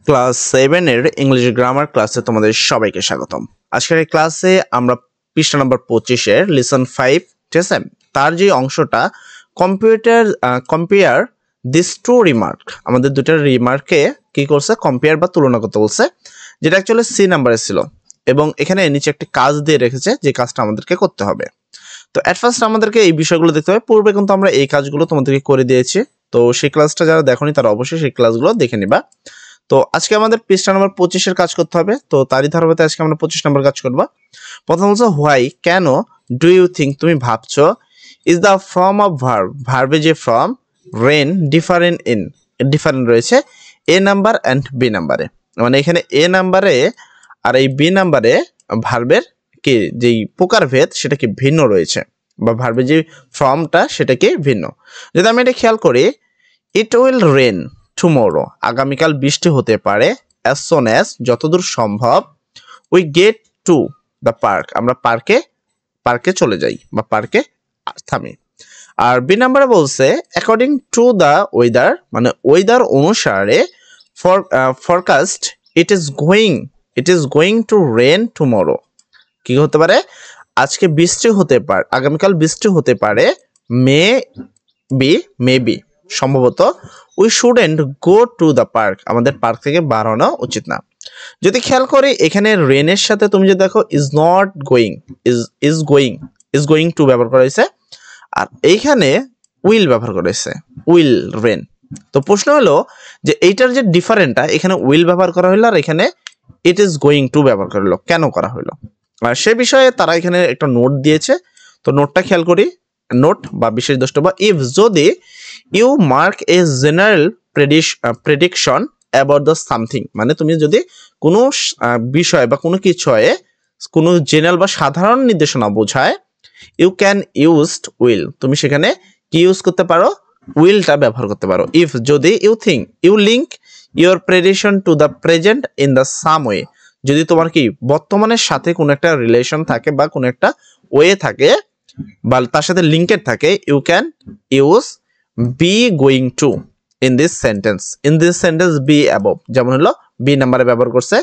Class 7 এর English grammar ক্লাসে তোমাদের সবাইকে স্বাগতম। আজকের এই ক্লাসে আমরা পৃষ্ঠা নম্বর 25 এর লেসন 5 ঠিক আছে, তার যে অংশটা কম্পেয়ার দিস টু রিমার্ক, আমাদের দুটো রিমার্কে কি করছে, কম্পেয়ার বা তুলনা করতে বলছে, যেটা অ্যাকচুয়ালি সি নাম্বারে ছিল এবং এখানে নিচে একটি কাজ দিয়ে রেখেছে যে কাজটা আমাদেরকে করতে হবে। তো এট ফার্স্ট আমাদেরকে এই বিষয়গুলো দেখতে হবে। পূর্বে কিন্তু আমরা এই কাজগুলো তোমাদেরকে করে দিয়েছি, তো সেই ক্লাসটা যারা দেখোনি তারা অবশ্যই সেই ক্লাসগুলো দেখে নিবা। তো আজকে আমাদের পৃষ্ঠা নম্বর 25 এর কাজ করতে হবে। তো তারই ধারাবাহিকতায় আজকে আমরা 25 নম্বর কাজ করব। প্রথম হচ্ছে হোয়াই, কেন, ডু ইউ থিঙ্ক, তুমি ভাবছো, is the form of verb, ভার্বে যে ফর্ম, রেন ডিফারেন্ট রয়েছে এ নাম্বার অ্যান্ড বি নাম্বারে, মানে এখানে এ নাম্বারে আর এই বি নাম্বারে ভার্বের কি যেই প্রকারভেদ সেটা কি ভিন্ন রয়েছে, বা ভার্বের যে ফর্মটা সেটা কি ভিন্ন। যদি আমি এটা খেয়াল করি, ইট উইল রেন টুমোরো, আগামীকাল বৃষ্টি হতে পারে, অ্যাজ সোন অ্যাজ, যতদূর সম্ভব, we get to the park, আমরা পার্কে চলে যাই বা পার্কে থামি। আর বি নাম্বারে বলছে অ্যাকর্ডিং টু দ্য ওয়েদার, মানে ওয়েদার অনুসারে, forecast, it is going to rain tomorrow, কি হতে পারে, আজকে বৃষ্টি হতে পারে, আগামীকাল বৃষ্টি হতে পারে, মে বি সম্ভবত, we shouldn't go to the park, আমাদের পার্ক থেকে বার হওয়া উচিত না। যদি খেয়াল করি এখানে রেনের সাথে তুমি যদি দেখো is not going, is going two ব্যবহার করা হয়েছে, আর এইখানে উইল ব্যবহার করা হয়েছে, উইল রেন। তো প্রশ্ন হলো যে এইটার যে ডিফারেন্টটা, এখানে উইল ব্যবহার করা হলো আর এখানে ইট ইজ গোয়িং টু ব্যবহার করা হলো, কেন করা হলো, আর সে বিষয়ে তারা এখানে একটা নোট দিয়েছে। তো নোটটা খেয়াল করি, নোট বা বিশেষ দ্রষ্টব্য, ইফ, যদি, you mark a general prediction about the something, মানে তুমি যদি কোনো বিষয় বা কোনো কিছুয়ে কোনো জেনারেল বা সাধারণ নির্দেশনা বোঝায়, ইউ ক্যান ইউজড উইল, তুমি সেখানে কি ইউজ করতে পারো, উইলটা ব্যবহার করতে পারো। ইফ, যদি, you link your prediction to the present in the some way, যদি তোমার কি বর্তমানের সাথে কোনো একটা রিলেশন থাকে বা কোনো একটা ওয়ে থাকে বা তার সাথে লিঙ্কেড থাকে, you can use be going to in this sentence B above, যেমন হলো বি নাম্বারে ব্যবহার করছে,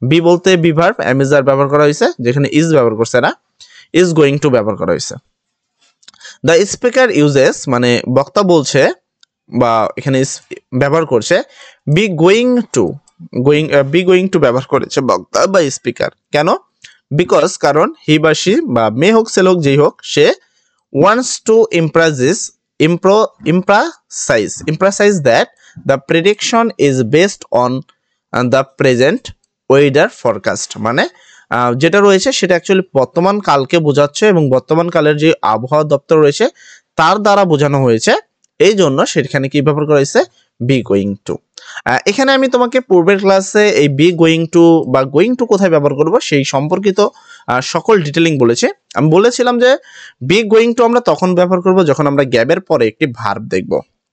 বি বলতে বি ভার্ব অ্যামিজার ব্যবহার করা হয়েছে, যেখানে ইজ ব্যবহার করছে না, ইজ গোয়িং টু ব্যবহার করা হয়েছে। দ্য স্পিকার ইউজেস, মানে বক্তা বলছে বা এখানে ব্যবহার করছে, বি গোয়িং টু ব্যবহার করেছে বক্তা বা স্পিকার, কেন, বিকজ, কারণ, হি বা সি বা মেয়ে হোক ছেলে হোক যেই হোক, সে wants to emphasize that the prediction is based on the present weather forecast, মানে যেটা রয়েছে সেটা অ্যাকচুয়ালি বর্তমান কালকে বোঝাচ্ছে এবং বর্তমান কালের যে আবহাওয়া দপ্তর রয়েছে তার দ্বারা বোঝানো হয়েছে, এই জন্য সেখানে কি ব্যবহার করা হয়েছে, বি গোয়িং টু। এখানে আমি তোমাকে পূর্বের ক্লাসে এই বি গোয়িং টু বা গোয়িং টু কোথায় ব্যবহার করব সেই সম্পর্কিত সকল ডিটেলিং বলেছে। আমি বলেছিলাম যে বি গোয়িং টু আমরা তখন ব্যবহার করব যখন আমরা গ্যাবের পরে একটি ভার্ব দেখব।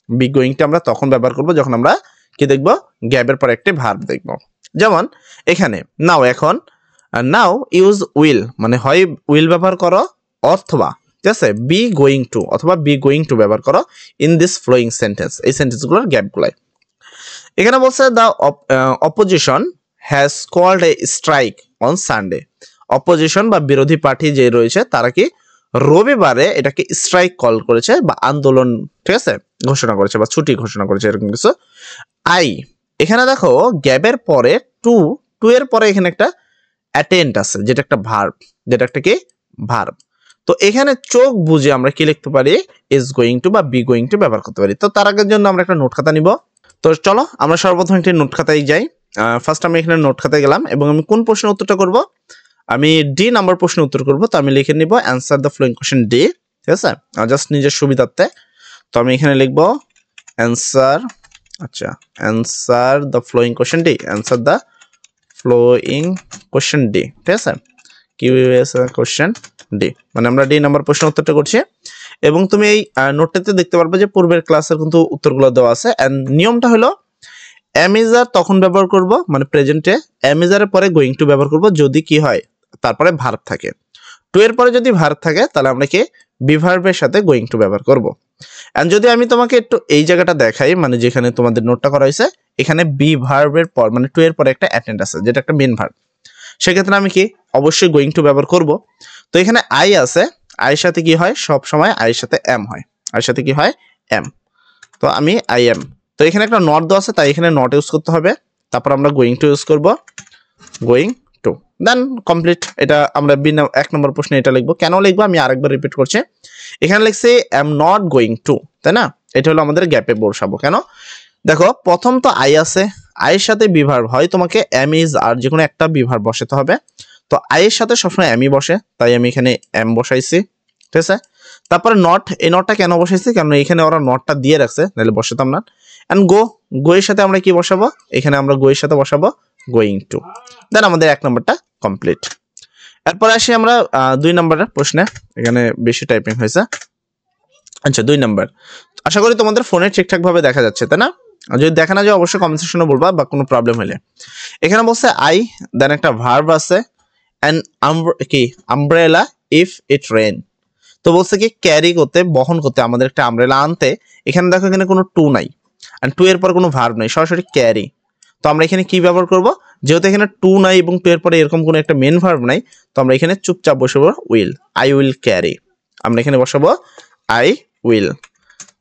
বি গোয়িং টু আমরা তখন ব্যবহার করব যখন আমরা কি দেখব, গ্যাবের পরে একটি ভার্ব দেখব। যেমন এখানে নাও, এখন, নাও ইউজ উইল, মানে হয় উইল ব্যবহার করো অথবা, ঠিক আছে, বি গোয়িং টু অথবা বি গোয়িং টু ব্যবহার করো ইন দিস ফ্লোয়িং সেন্টেন্স, এই সেন্টেন্সগুলোর গ্যাপগুলাই। এখানে বলছে the opposition has called a strike on Sunday, opposition বা বিরোধী পার্টি যে রয়েছে তারা কি রবিবারে এটাকে স্ট্রাইক কল করেছে বা আন্দোলন, ঠিক আছে, ঘোষণা করেছে বা ছুটি ঘোষণা করেছে, এরকম কিছু। আই, এখানে দেখো গ্যাবের পরে টু এর পরে এখানে একটা অ্যাটেন্ট আছে, যেটা একটা ভার্ব, তো এখানে চোখ বুঝে আমরা কি লিখতে পারি, ইজ গোয়িং টু বা বি গোয়িং টু ব্যবহার করতে পারি। তো তার আগের জন্য আমরা একটা নোট খাতা নিব। তো চলো আমরা সর্বপ্রথম একটি নোট খাতায় যাই। ফার্স্ট আমি এখানে নোট খাতায় গেলাম এবং আমি কোন প্রশ্নের উত্তরটা করব, আমি ডি নাম্বার প্রশ্নের উত্তর করব। তো আমি লিখে নিব answer the following question D, ঠিক আছে, জাস্ট নিজের সুবিধার্থে। তো আমি এখানে লিখব answer the following question D, answer the following question D, ঠিক আছে, কোশ্চেন ডি, মানে আমরা ডি নাম্বার প্রশ্নের উত্তরটা করছি। এবং তুমি এই নোটটাতে দেখতে পারবে যে পূর্বের ক্লাসের কিন্তু উত্তরগুলো দেওয়া আছে। এন্ড নিয়মটা হলো অ্যামিজার তখন ব্যবহার করব, মানে প্রেজেন্টে অ্যামিজারের পরে গোয়িং টু ব্যবহার করব যদি কি হয় তারপরে ভার্ব থাকে, টু এর পরে যদি ভার্ব থাকে তাহলে আমরা কি বি ভার্বের সাথে গোয়িং টু ব্যবহার করব। এন্ড যদি আমি তোমাকে একটু এই জায়গাটা দেখাই, মানে যেখানে তোমাদের নোটটা করা হয়েছে, এখানে বি ভার্বের পর মানে টু এর পরে একটা অ্যাটেন্ড আছে যেটা একটা মেন ভার্ব, সেক্ষেত্রে আমি কি অবশ্যই গোয়িং টু ব্যবহার করব। তো এখানে আই আছে, আইয়ের সাথে কি হয় সব সময় আইয়ের সাথে এম হয়, আইয়ের সাথে কি হয় এম। তো আমি আই এম, তো এখানে একটা নট দেওয়া আছে তাই এখানে নট ইউজ করতে হবে, তারপর আমরা গোয়িং টু ইউজ করব, গোয়িং টু, দেন কমপ্লিট। এটা আমরা এক নম্বর প্রশ্নে এটা লিখবো। কেন লিখবো আমি আরেকবার রিপিট করছি, এখানে লিখছি এম নট গোয়িং টু, তাই না? এটা হলো আমাদের গ্যাপে বসাবো। কেন দেখো প্রথম তো আই আছে, আইয়ের সাথে বিভার্ব হয় তোমাকে এম ইজ আর যে কোনো একটা বিভার্ব বসাতে হবে। তো আইয়ের সাথে সবসময় এমই বসে তাই আমি এখানে এম বসাইছি, ঠিক আছে। তারপরে নট, এই নটটা কেন বসাইছি কারণ এখানে ওরা নটটা দিয়ে রাখছে নাহলে বসাতাম না। এন্ড গো, গো এর সাথে আমরা কি বসাবো, এখানে আমরা গো এর সাথে বসাবো গোয়িং টু, দেন আমাদের এক নম্বরটা কমপ্লিট। এরপর আসি আমরা 2 নম্বরের প্রশ্নে, এখানে বেশি টাইপিং হয়েছে। আচ্ছা 2 নম্বর, আশা করি তোমাদের ফোনে ঠিকঠাক ভাবে দেখা যাচ্ছে তাই না? যদি দেখা না যায় অবশ্যই কমেন্ট সেকশনে বলবা বা কোনো প্রবলেম হলে। এখানে বলছে আই, দেন একটা ভার্ব আছে এন্ড কি আমব্রেলা ইফ ইট রেন। তো বলছে কি ক্যারি করতে বহন করতে আমাদের একটা আমব্রেলা আনতে, এখানে দেখো এখানে কোনো টু নাই এন্ড টু এর পর কোনো ভার্ব নাই, সরাসরি ক্যারি। তো আমরা এখানে কি ব্যবহার করব, যেহেতু এখানে টু নাই এবং টু এর পরে এরকম কোনো একটা মেন ভার্ব নাই, তো আমরা এখানে চুপচাপ বসাবো উইল, আই উইল ক্যারি। আমরা এখানে বসাবো আই উইল,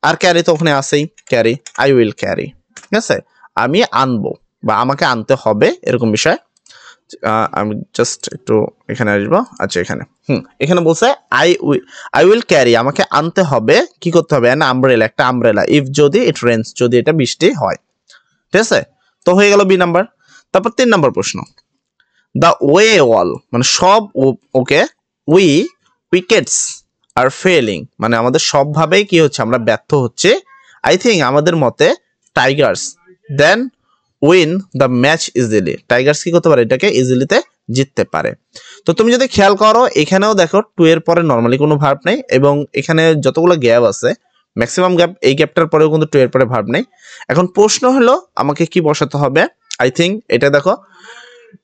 আর ক্যারি তো ওখানে আছেই, ক্যারি, আই উইল ক্যারি, ঠিক আছে। আমি আনবো বা আমাকে আনতে হবে এরকম বিষয়। আমি জাস্ট একটু এখানে আসবো। আচ্ছা এখানে এখানে বলছে আই উইল ক্যারি, আমাকে আনতে হবে, কি করতে হবে না আমব্রেলা, একটা আমব্রেলা, ইফ যদি ইট রেন্স, যদি এটা বৃষ্টি হয়, ঠিক আছে। তো হয়ে গেল বি নাম্বার। তারপর 3 নম্বর প্রশ্ন, দ্য ওয়ে ওয়াল মানে সব ওকে, উইকেটস আর ফেলিং মানে আমাদের সবভাবেই কি হচ্ছে আমরা ব্যর্থ হচ্ছে, আই থিঙ্ক আমাদের মতে tigers then win the match easily, tigers কি করতে পারে এটাকে ইজিলিতে জিততে পারে। তো তুমি যদি খেয়াল করো এখানেও দেখো টু এর পরে নর্মালি কোনো ভার্ব নেই এবং এখানে যতগুলো গ্যাপ আছে ম্যাক্সিমাম গ্যাপ, এই গ্যাপটার পরেও কিন্তু টু এর পরে ভার্ব নেই। এখন প্রশ্ন হলো আমাকে কি বসাতে হবে, আই থিঙ্ক এটা দেখো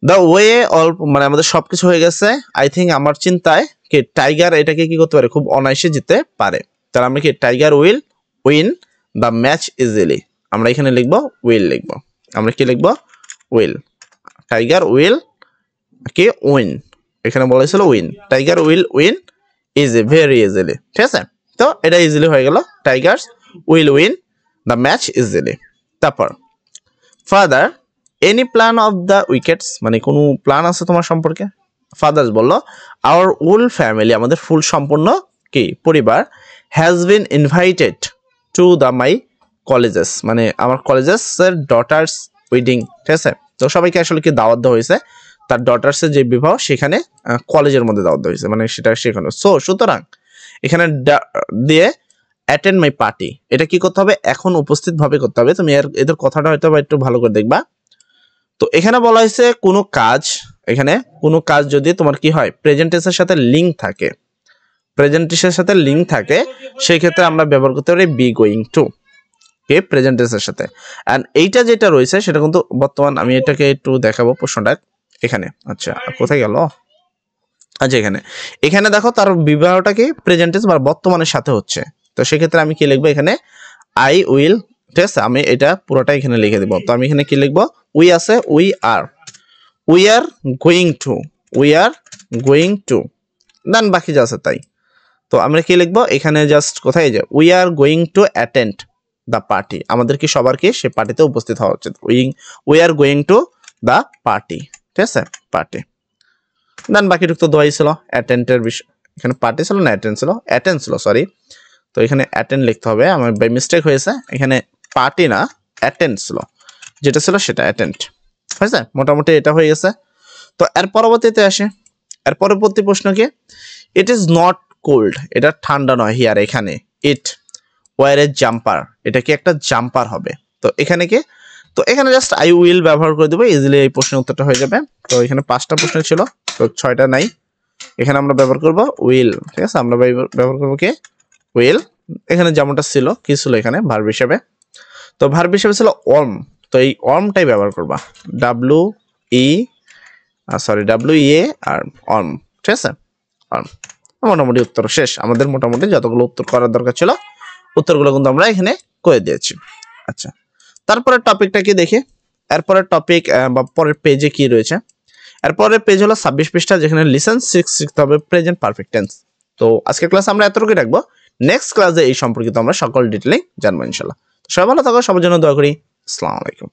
দ্য ওয়ে অল মানে আমাদের সবকিছু হয়ে গেছে, আই থিঙ্ক আমার চিন্তায় কি টাইগার এটাকে কি করতে পারে খুব অনায়াসে জিততে পারে। তাহলে আমরা কি tiger will win the match easily, আমরা এখানে লিখবো উইল লিখবো, আমরা কি লিখবো উইল, টাইগার উইল কি উইন, এখানে বলেছিল win, tiger will win easy very easily, ঠিক আছে। তো এটা ইজিলি হয়ে গেল, tigers will win the match easily. তারপর further any plan of the wickets মানে কোনো প্ল্যান আছে তোমার সম্পর্কে, ফাদার্স বললো আওয়ার উল ফ্যামিলি আমাদের ফুল সম্পূর্ণ কি পরিবার has been invited to the my colleges মানে আমার কলেজেস এর ডটার্স উইডিং, ঠিক আছে। তো সবাইকে আসলে কি দাওয়াত দেওয়া হয়েছে তার ডটার্সের যে বিবাহ সেখানে কলেজের মধ্যে দাওয়াত দেওয়া হয়েছে মানে সেটা সেখানে। সুতরাং এখানে দিয়ে অ্যাটেন্ড মাই পার্টি, এটা কি করতে হবে এখন উপস্থিত ভাবে করতে হবে, তুমি এদের কথাটা হয়তো একটু ভালো করে দেখবা। তো এখানে বলা হয়েছে কোনো কাজ, এখানে কোনো কাজ যদি তোমার কি হয় প্রেজেন্টেন্সের সাথে লিঙ্ক থাকে, প্রেজেন্টেন্সের সাথে লিঙ্ক থাকে সেই ক্ষেত্রে আমরা ব্যবহার করতে পারি বি গোয়িং টু কে প্রেজেন্টেন্সের সাথে। এন্ড এইটা যেটা রয়েছে সেটা কিন্তু বর্তমান, আমি এটাকে একটু দেখাবো প্রশ্নটা এখানে। আচ্ছা কোথায় গেল, আচ্ছা এখানে দেখো তার বিবাহটা কি প্রেজেন্টেন্স বা বর্তমানের সাথে হচ্ছে, তো সেক্ষেত্রে আমি কি লিখবো এখানে আই উইল, ঠিক আছে। আমি এটা পুরোটা এখানে লিখে দিব। তো আমি এখানে কি লিখবো উই আছে we are going to, we are going to, then বাকি যা আছে তাই। তো আমরা কি লিখবো এখানে জাস্ট কোথায় যে we are going to attend the party, আমাদের কি সবার কি সে পার্টিতে উপস্থিত হওয়া উচিত, we are going to the party, ঠিক আছে পার্টি। দেন বাকিটুক তো দোয়াই ছিল অ্যাটেন্ডের বিষয়, এখানে পার্টি ছিল না অ্যাটেন্ড ছিল, অ্যাটেন্ড ছিল সরি। তো এখানে অ্যাটেন্ড লিখতে হবে, আমার বাই মিস্টেক হয়েছে, এখানে পার্টি না অ্যাটেন্ড ছিল, যেটা ছিল সেটা অ্যাটেন্ড হয়েছে। মোটামুটি এটা হয়ে গেছে। তো এর পরবর্তীতে আসে, এর পরবর্তী প্রশ্ন কি ইট ইজ নট কোল্ড, এটা ঠান্ডা নয় হিয়ার এখানে, ইট ওয়ার এ জাম্পার, এটা কি একটা জাম্পার হবে। তো এখানে কি, তো এখানে জাস্ট আই উইল ব্যবহার করে দেবো, ইজিলি এই প্রশ্নের উত্তরটা হয়ে যাবে। তো এখানে 5টা প্রশ্ন ছিল, তো 6টা নাই, এখানে আমরা ব্যবহার করব উইল, ঠিক আছে। আমরা ব্যবহার করবো কি উইল, এখানে যেমনটা ছিল কি ছিল এখানে ভার্ব হিসেবে, তো ভার্ব হিসেবে ছিল ওয়ার্ম, তো এই ওয়ার্মটাই ব্যবহার করবা ডাব্লিউ ই আর ওয়ার্ম, ঠিক আছে ওয়ার্ম। মোটামুটি উত্তর শেষ, আমাদের মোটামুটি যতগুলো উত্তর করার দরকার ছিল উত্তরগুলো কিন্তু আমরা এখানে করে দিয়েছি। আচ্ছা তারপরের টপিকটা কি দেখি। এরপরের টপিক বা পরের পেজে কি রয়েছে। এরপরের পেজ হলো 26 পৃষ্ঠা, যেখানে লিসেন 6 শিখতে হবে প্রেজেন্ট পারফেক্ট টেন্স। তো আজকের ক্লাস আমরা এতটুকুই রাখবো। নেক্সট ক্লাসে এই সম্পর্কিত আমরা সকল ডিটেইলিং জানবো ইনশাআল্লাহ। সবাই ভালো থাকো, সবার জন্য দোয়া করি। আসসালামু আলাইকুম।